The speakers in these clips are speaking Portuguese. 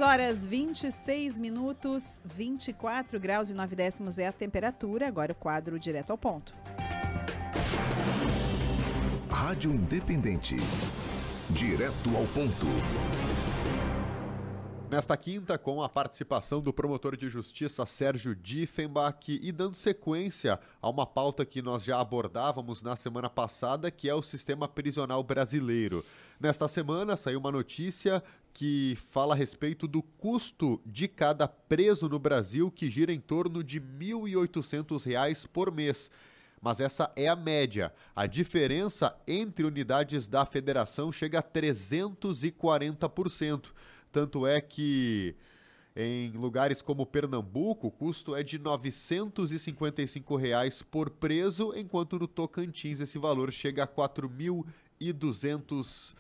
Horas 26 minutos, 24 graus e 9 décimos é a temperatura. Agora o quadro direto ao ponto. Rádio Independente. Direto ao ponto. Nesta quinta, com a participação do promotor de justiça Sérgio Diefenbach e dando sequência a uma pauta que nós já abordávamos na semana passada, que é o sistema prisional brasileiro. Nesta semana saiu uma notícia que fala a respeito do custo de cada preso no Brasil, que gira em torno de R$ 1.800 por mês. Mas essa é a média. A diferença entre unidades da federação chega a 340%. Tanto é que em lugares como Pernambuco, o custo é de R$ 955 por preso, enquanto no Tocantins esse valor chega a R$ 4.200.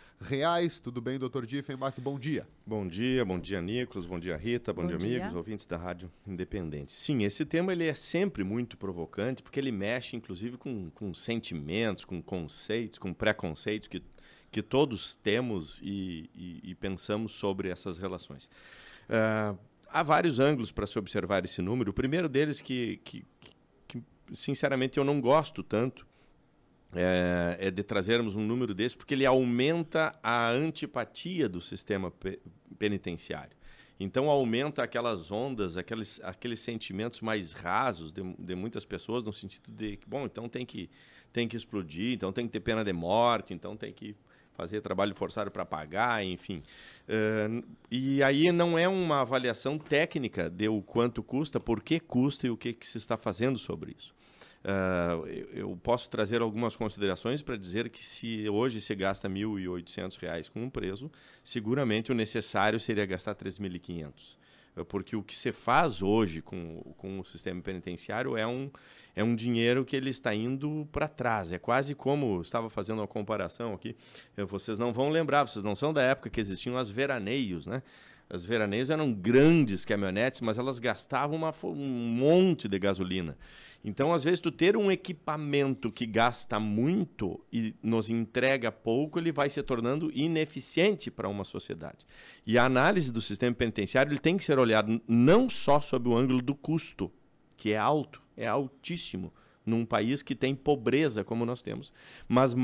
Tudo bem, doutor Diefenbach? Bom dia. Bom dia, Nicolas, bom dia, Rita, bom dia, amigos, ouvintes da Rádio Independente. Sim, esse tema ele é sempre muito provocante, porque ele mexe, inclusive, com sentimentos, com conceitos, com preconceitos que todos temos e pensamos sobre essas relações. Há vários ângulos para se observar esse número. O primeiro deles que sinceramente, eu não gosto tanto, é de trazermos um número desse, porque ele aumenta a antipatia do sistema penitenciário. Então, aumenta aquelas ondas, aqueles sentimentos mais rasos de muitas pessoas, no sentido de que, bom, então tem que explodir, então tem que ter pena de morte, então tem que fazer trabalho forçado para pagar, enfim. E aí não é uma avaliação técnica de o quanto custa, por que custa e o que se está fazendo sobre isso. Eu posso trazer algumas considerações para dizer que se hoje se gasta R$ 1.800 com um preso, seguramente o necessário seria gastar R$ 3.500. Porque o que se faz hoje com o sistema penitenciário é um dinheiro que ele está indo para trás. É quase como, estava fazendo uma comparação aqui, vocês não vão lembrar, vocês não são da época que existiam as veraneios, né? As veraneios eram grandes caminhonetes, mas elas gastavam um monte de gasolina. Então, às vezes, tu ter um equipamento que gasta muito e nos entrega pouco, ele vai se tornando ineficiente para uma sociedade. E a análise do sistema penitenciário ele tem que ser olhado não só sob o ângulo do custo, que é alto, é altíssimo, num país que tem pobreza como nós temos. Mas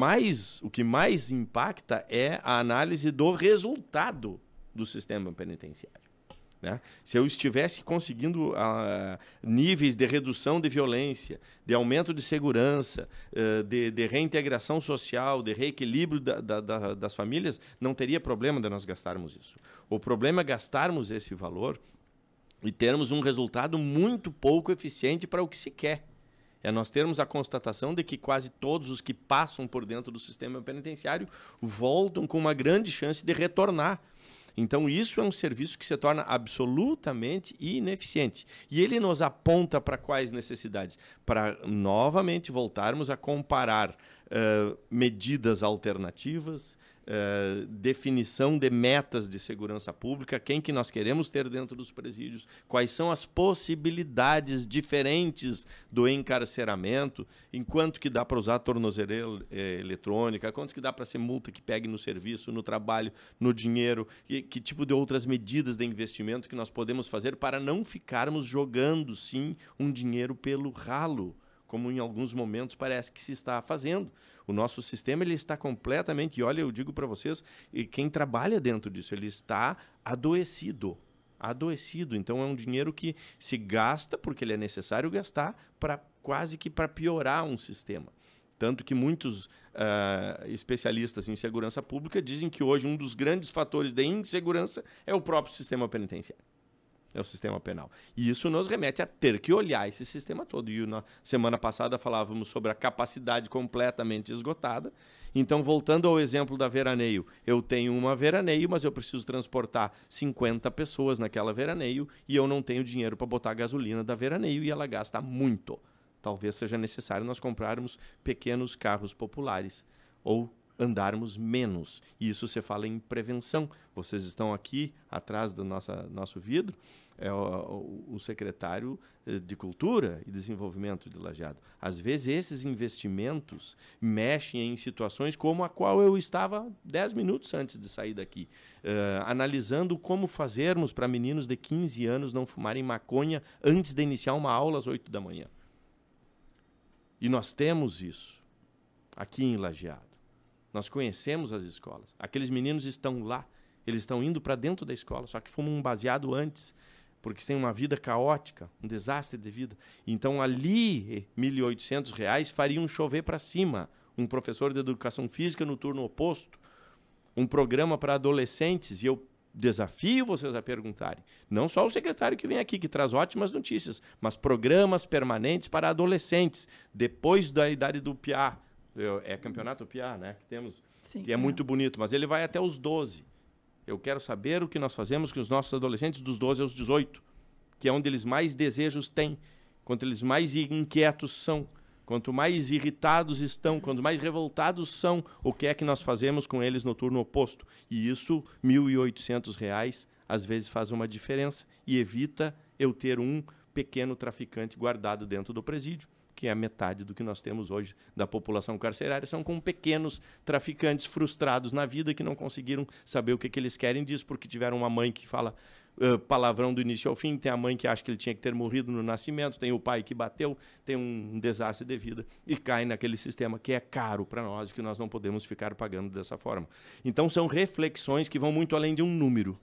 o que mais impacta é a análise do resultado do sistema penitenciário. Né? Se eu estivesse conseguindo níveis de redução de violência, de aumento de segurança, de reintegração social, de reequilíbrio das famílias, não teria problema de nós gastarmos isso. O problema é gastarmos esse valor e termos um resultado muito pouco eficiente para o que se quer. É nós termos a constatação de que quase todos os que passam por dentro do sistema penitenciário voltam com uma grande chance de retornar. Então, isso é um serviço que se torna absolutamente ineficiente. E ele nos aponta para quais necessidades? Para, novamente, voltarmos a comparar medidas alternativas, definição de metas de segurança pública, quem que nós queremos ter dentro dos presídios, quais são as possibilidades diferentes do encarceramento, enquanto que dá para usar tornozeleira eletrônica, quanto que dá para ser multa que pegue no serviço, no trabalho, no dinheiro, que tipo de outras medidas de investimento que nós podemos fazer para não ficarmos jogando, sim, um dinheiro pelo ralo, como em alguns momentos parece que se está fazendo. O nosso sistema ele está completamente, e olha, eu digo para vocês, e quem trabalha dentro disso, ele está adoecido. Então é um dinheiro que se gasta porque ele é necessário gastar quase que para piorar um sistema. Tanto que muitos especialistas em segurança pública dizem que hoje um dos grandes fatores de insegurança é o próprio sistema penitenciário. É o sistema penal. E isso nos remete a ter que olhar esse sistema todo. E na semana passada falávamos sobre a capacidade completamente esgotada. Então, voltando ao exemplo da veraneio, eu tenho uma veraneio, mas eu preciso transportar 50 pessoas naquela veraneio e eu não tenho dinheiro para botar a gasolina da veraneio e ela gasta muito. Talvez seja necessário nós comprarmos pequenos carros populares ou andarmos menos. E isso você fala em prevenção. Vocês estão aqui atrás do nosso vidro, é o secretário de Cultura e Desenvolvimento de Lajeado. Às vezes esses investimentos mexem em situações como a qual eu estava 10 minutos antes de sair daqui, analisando como fazermos para meninos de 15 anos não fumarem maconha antes de iniciar uma aula às 8 da manhã. E nós temos isso aqui em Lajeado. Nós conhecemos as escolas. Aqueles meninos estão lá, eles estão indo para dentro da escola, só que fumam um baseado antes, porque têm uma vida caótica, um desastre de vida. Então, ali, R$ 1.800 fariam chover para cima. Um professor de educação física no turno oposto, um programa para adolescentes, e eu desafio vocês a perguntarem, não só o secretário que vem aqui, que traz ótimas notícias, mas programas permanentes para adolescentes, depois da idade do PIA. É campeonato PIA, né? Que temos, sim, que é muito bonito, mas ele vai até os 12. Eu quero saber o que nós fazemos com os nossos adolescentes dos 12 aos 18, que é onde eles mais desejos têm, quanto eles mais inquietos são, quanto mais irritados estão, quanto mais revoltados são, o que é que nós fazemos com eles no turno oposto. E isso, R$ 1.800, às vezes faz uma diferença e evita eu ter um pequeno traficante guardado dentro do presídio, que é a metade do que nós temos hoje da população carcerária, são com pequenos traficantes frustrados na vida que não conseguiram saber o que eles querem disso, porque tiveram uma mãe que fala palavrão do início ao fim, tem a mãe que acha que ele tinha que ter morrido no nascimento, tem o pai que bateu, tem um desastre de vida e cai naquele sistema que é caro para nós e que nós não podemos ficar pagando dessa forma. Então são reflexões que vão muito além de um número.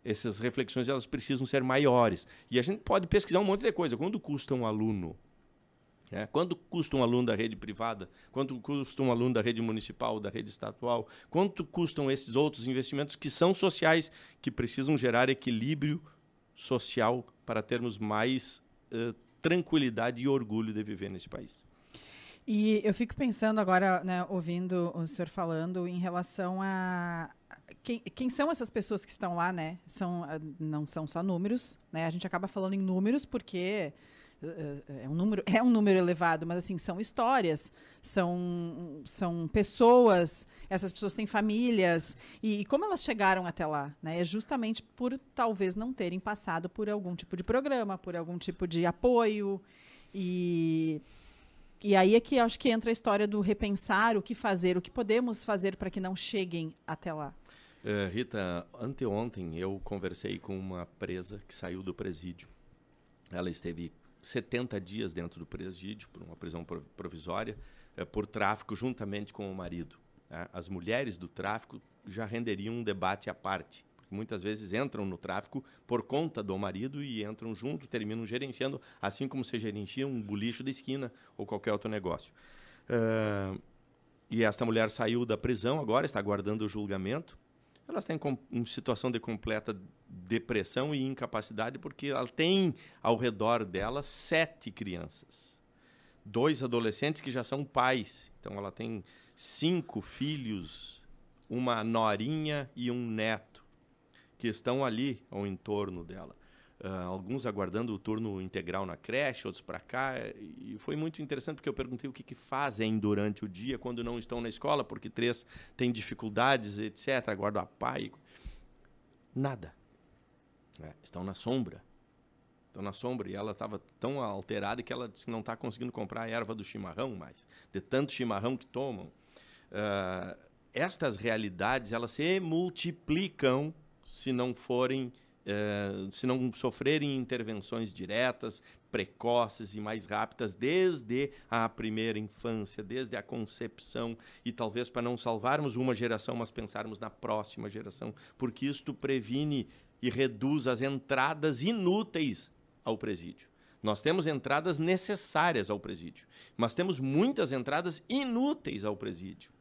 Essas reflexões elas precisam ser maiores. E a gente pode pesquisar um monte de coisa. Quando custa um aluno? Quanto custa um aluno da rede privada? Quanto custa um aluno da rede municipal, da rede estadual? Quanto custam esses outros investimentos que são sociais, que precisam gerar equilíbrio social para termos mais tranquilidade e orgulho de viver nesse país? E eu fico pensando agora, né, ouvindo o senhor falando em relação a quem são essas pessoas que estão lá, né? Não são só números, né? A gente acaba falando em números porque é um número elevado, mas assim, são histórias, são pessoas, essas pessoas têm famílias, e como elas chegaram até lá, né? É justamente por talvez não terem passado por algum tipo de programa, por algum tipo de apoio, e aí é que acho que entra a história do repensar o que fazer, o que podemos fazer para que não cheguem até lá. Rita, anteontem eu conversei com uma presa que saiu do presídio. Ela esteve 70 dias dentro do presídio, por uma prisão provisória, por tráfico juntamente com o marido. As mulheres do tráfico já renderiam um debate à parte, porque muitas vezes entram no tráfico por conta do marido e entram junto, terminam gerenciando, assim como se gerencia um bolicho da esquina ou qualquer outro negócio. E esta mulher saiu da prisão agora, está aguardando o julgamento. Elas têm uma situação de completa depressão e incapacidade porque ela tem ao redor dela 7 crianças. 2 adolescentes que já são pais. Então ela tem 5 filhos, uma norinha e um neto que estão ali ao entorno dela. Alguns aguardando o turno integral na creche, outros para cá. E foi muito interessante porque eu perguntei o que fazem durante o dia quando não estão na escola, porque 3 têm dificuldades, etc. Aguardam a pai. Nada. Estão na sombra. Estão na sombra. E ela estava tão alterada que ela disse, não está conseguindo comprar a erva do chimarrão mais, de tanto chimarrão que tomam. Estas realidades elas se multiplicam se não forem... se não sofrerem intervenções diretas, precoces e mais rápidas desde a primeira infância, desde a concepção, e talvez para não salvarmos uma geração, mas pensarmos na próxima geração, porque isto previne e reduz as entradas inúteis ao presídio. Nós temos entradas necessárias ao presídio, mas temos muitas entradas inúteis ao presídio.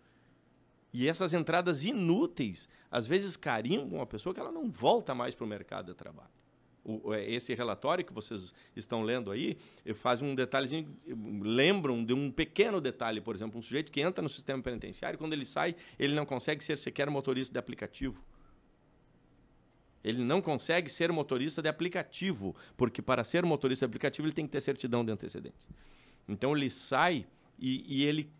E essas entradas inúteis, às vezes, carimbam a pessoa que ela não volta mais para o mercado de trabalho. Esse relatório que vocês estão lendo aí faz um detalhezinho, lembram de um pequeno detalhe, por exemplo, um sujeito que entra no sistema penitenciário, quando ele sai, ele não consegue ser sequer motorista de aplicativo. Ele não consegue ser motorista de aplicativo, porque para ser motorista de aplicativo ele tem que ter certidão de antecedentes. Então ele sai e ele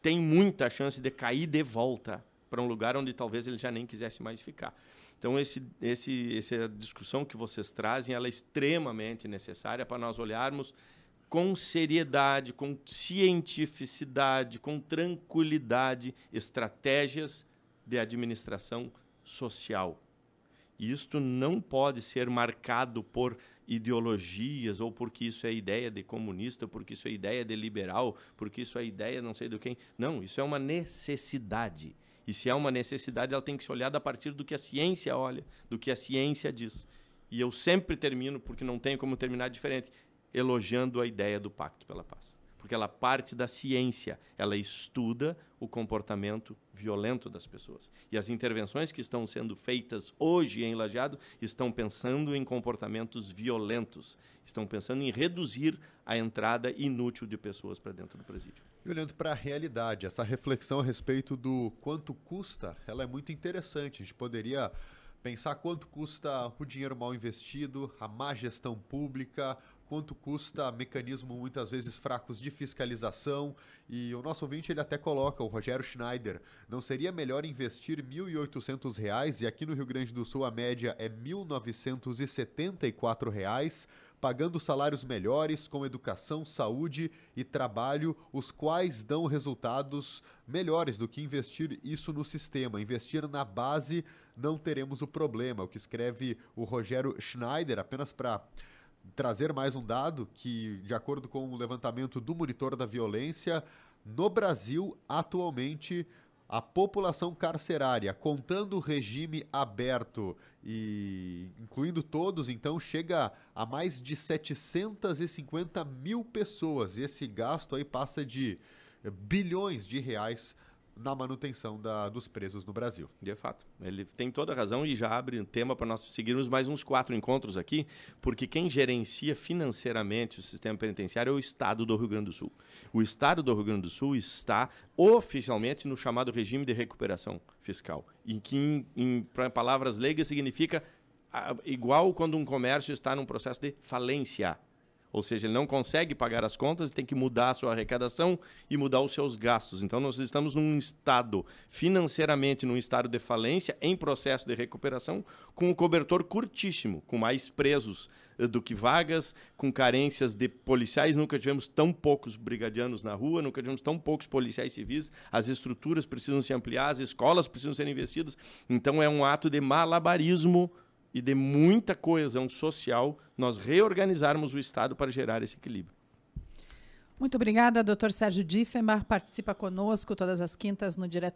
tem muita chance de cair de volta para um lugar onde talvez ele já nem quisesse mais ficar. Então, essa discussão que vocês trazem, ela é extremamente necessária para nós olharmos com seriedade, com cientificidade, com tranquilidade, estratégias de administração social. E isto não pode ser marcado por ideologias, ou porque isso é ideia de comunista, ou porque isso é ideia de liberal, porque isso é ideia não sei do quem. Não, isso é uma necessidade. E se é uma necessidade, ela tem que ser olhada a partir do que a ciência olha, do que a ciência diz. E eu sempre termino, porque não tenho como terminar diferente, elogiando a ideia do Pacto pela Paz. Porque ela parte da ciência, ela estuda o comportamento violento das pessoas. E as intervenções que estão sendo feitas hoje em Lajeado estão pensando em comportamentos violentos, estão pensando em reduzir a entrada inútil de pessoas para dentro do presídio. E olhando para a realidade, essa reflexão a respeito do quanto custa, ela é muito interessante. A gente poderia pensar quanto custa o dinheiro mal investido, a má gestão pública, quanto custa mecanismos muitas vezes fracos de fiscalização. E o nosso ouvinte ele até coloca, o Rogério Schneider, não seria melhor investir R$ 1.800 e aqui no Rio Grande do Sul a média é R$ 1.974, pagando salários melhores, com educação, saúde e trabalho, os quais dão resultados melhores do que investir isso no sistema. Investir na base, não teremos o problema. O que escreve o Rogério Schneider, apenas para trazer mais um dado, que de acordo com o levantamento do Monitor da Violência, no Brasil, atualmente, a população carcerária, contando o regime aberto e incluindo todos, então, chega a mais de 750 mil pessoas. E esse gasto aí passa de bilhões de reais na manutenção dos presos no Brasil. De fato, ele tem toda a razão e já abre um tema para nós seguirmos mais uns 4 encontros aqui, porque quem gerencia financeiramente o sistema penitenciário é o Estado do Rio Grande do Sul. O Estado do Rio Grande do Sul está oficialmente no chamado regime de recuperação fiscal, em que, em palavras leigas, significa igual quando um comércio está num processo de falência. Ou seja, ele não consegue pagar as contas e tem que mudar a sua arrecadação e mudar os seus gastos. Então, nós estamos num estado, financeiramente, num estado de falência, em processo de recuperação, com um cobertor curtíssimo, com mais presos do que vagas, com carências de policiais. Nunca tivemos tão poucos brigadianos na rua, nunca tivemos tão poucos policiais civis. As estruturas precisam se ampliar, as escolas precisam ser investidas. Então, é um ato de malabarismo e de muita coesão social, nós reorganizarmos o Estado para gerar esse equilíbrio. Muito obrigada, Dr. Sérgio Diefenbach. Participa conosco todas as quintas no Direto